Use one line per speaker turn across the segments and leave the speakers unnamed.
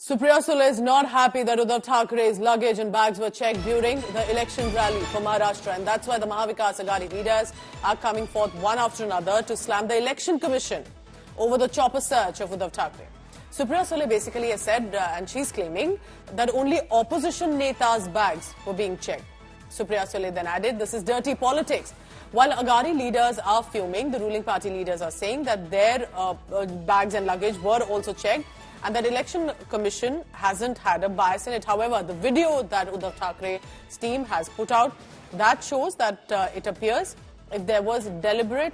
Supriya Sule is not happy that Uddhav Thakere's luggage and bags were checked during the election rally for Maharashtra, and that's why the Mahavikas Aghadi leaders are coming forth one after another to slam the election commission over the chopper search of Uddhav Thakere. Supriya Sule basically has said, and she's claiming, that only opposition netas' bags were being checked. Supriya Sule then added, this is dirty politics. While Aghadi leaders are fuming, the ruling party leaders are saying that their bags and luggage were also checked, and that election commission hasn't had a bias in it. However, the video that Uddhav Thakere's team has put out, that shows that it appears if there was deliberate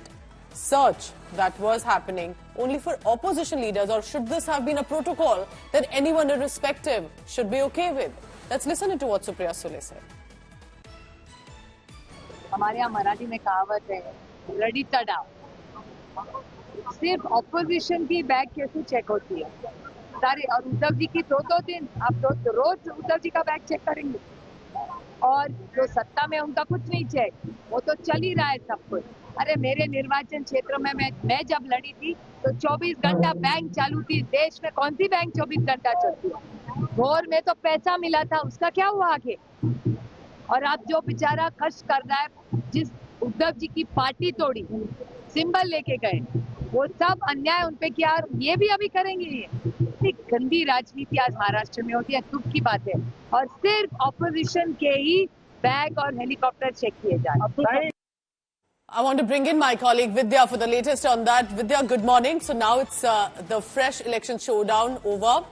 search that was happening only for opposition leaders, or should this have been a protocol that anyone irrespective should be okay with? Let's listen to what Supriya Sule said.
हमारे यहाँ मराठी में कहावत है, ready तड़ा। सिर्फ opposition की bag कैसे check होती है सारे, और उद्धव जी की दो दिन आप रोज उद्धव जी का बैग चेक करेंगे, और जो सत्ता में उनका कुछ नहीं चेक, वो तो चल ही रहा है सब कुछ। अरे मेरे निर्वाचन क्षेत्र में मैं जब लड़ी थी तो 24 घंटा बैंक चालू थी। देश में कौन सी बैंक 24 घंटा चलती है? भोर में तो पैसा मिला था, उसका क्या हुआ आगे? और अब जो बेचारा कष्ट कर रहा है, जिस उद्धव जी की पार्टी तोड़ी, सिंबल लेके गए, वो सब अन्याय उन पे किया, ये भी अभी करेंगे। ये गंदी राजनीति आज महाराष्ट्र में होती है, दुख की बात है। और सिर्फ ऑपोजिशन के ही बैग और हेलीकॉप्टर चेक किए जा रहे हैं।
I want to bring in my colleague Vidya for the latest on that. Vidya, good morning. So now it's the fresh election showdown over.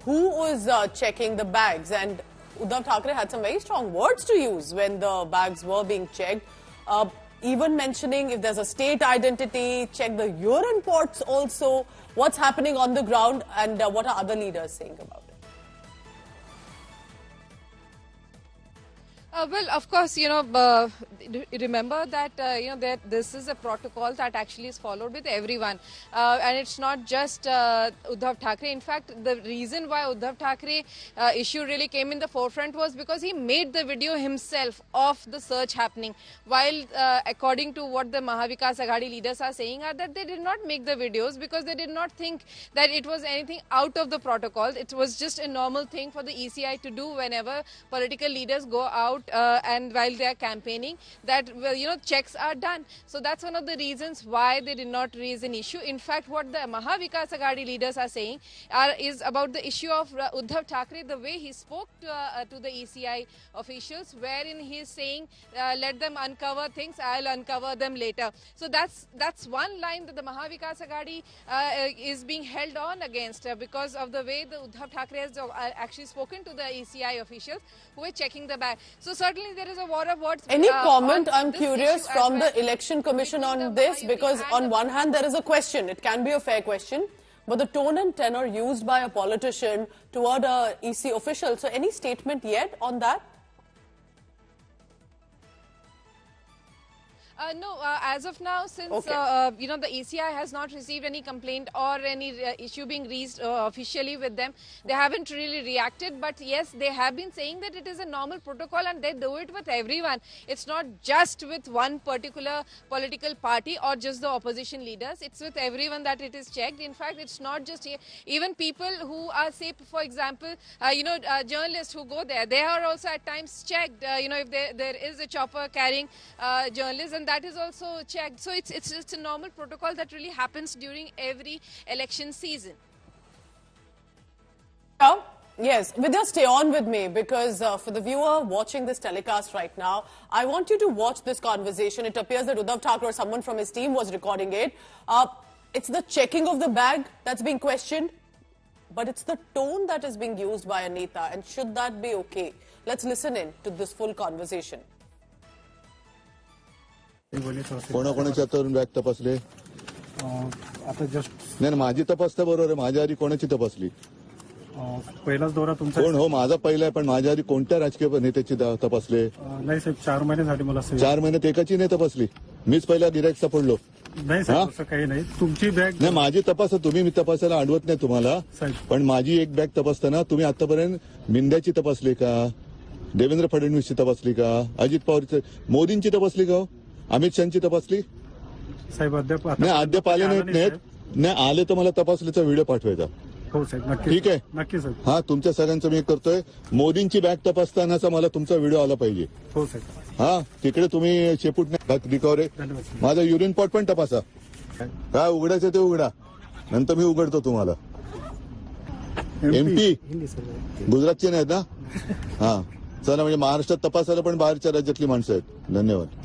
Who was checking the bags? And Uddhav Thakere had some very strong words to use when the bags were being checked. Even mentioning if there's a state identity, check the urine pots also. What's happening on the ground, and what are other leaders saying about it?
Well, of course, remember that, that this is a protocol that actually is followed with everyone. And it's not just Uddhav Thakere. In fact, the reason why Uddhav Thakere issue really came in the forefront was because he made the video himself of the search happening. While, according to what the Mahavikas Aghadi leaders are saying, are that they did not make the videos because they did not think that it was anything out of the protocol. It was just a normal thing for the ECI to do whenever political leaders go out and while they are campaigning, that checks are done. So that's one of the reasons why they did not raise an issue. In fact, what the Mahavikas Aghadi leaders are saying is about the issue of Uddhav Thakere, the way he spoke to the ECI officials, wherein he is saying, let them uncover things, I'll uncover them later. So that's one line that the Mahavikas Aghadi is being held on against because of the way the Uddhav Thakere has actually spoken to the ECI officials who are checking the bag. So certainly there is a war of words.
Any comment, I'm curious, from the election commission on this? Because on one hand there is a question, it can be a fair question, but the tone and tenor used by a politician toward a EC official. So any statement yet on that?
No, as of now, since the ECI has not received any complaint or any issue being raised officially with them, they haven't really reacted. But yes, they have been saying that it is a normal protocol and they do it with everyone. It's not just with one particular political party or just the opposition leaders. It's with everyone that it is checked. In fact, it's not just here. Even people who are, say, for example, journalists who go there, they are also at times checked. If there is a chopper carrying journalists, and that is also checked. So it's a normal protocol that really happens during every election season.
Yes, Vidya, stay on with me, because for the viewer watching this telecast right now, I want you to watch this conversation. It appears that Uddhav Thakere or someone from his team was recording it. It's the checking of the bag that's being questioned, but it's the tone that is being used by a neta, and should that be okay? Let's listen in to this full conversation.
कोणाकोणाच्या तरुण bag तपासले?
आता just
नाही, माझी तपासता बरोबर आहे. माझ्या आधी कोणाची तपासली?
पहिलाच दौरा तुमचा.
कोण? हो, माझा पहिला आहे, पण माझ्या आधी कोणत्या राजकीय नेत्याची तपासले?
नाही साहेब, 4 महिने झाले मला.
4 महिन्यात एकाची नाही तपासली. मीच पहिला गिराईक सापडलो.
नाही साहेब, असं काही नाही. तुमची बॅग
नाही, माझी तपासा तुम्ही. मी तपासायला अडवत नाही तुम्हाला, पण माझी एक बॅग तपासताना तुम्ही आतापर्यंत मिंद्याची तपासली का? देवेंद्र फडणवीसची तपासली का? अजित पवारची, मोदींची तपासली का? अमित शहाची तपासली?
साहेब अद्याप
नाही, अद्याप आले नाहीत. नाही आले तर मला तपासल्याचा व्हिडिओ पाठवायचा.
हो साहेब नक्की
ठीक आहे.
नक्की साहेब.
हा तुमच्या सगळ्यांचं मी करतोय. मोदींची बॅग तपासतानाचा मला तुमचा व्हिडिओ आला पाहिजे.
हो साहेब.
हा तिकडे तुम्ही शेपूट रिकव्हरी
धन्यवाद साहेब.
माझा युरिन पॉट पण तपासा. काय उघडायचं ते उघडा, नंतर मी उघडतो तुम्हाला. MP
Hindi sir.
गुजरातचे नाहीत ना? हा चला, म्हणजे महाराष्ट्रात तपासायला पण बाहेरच्या राज्यातली माणसं आहेत. धन्यवाद.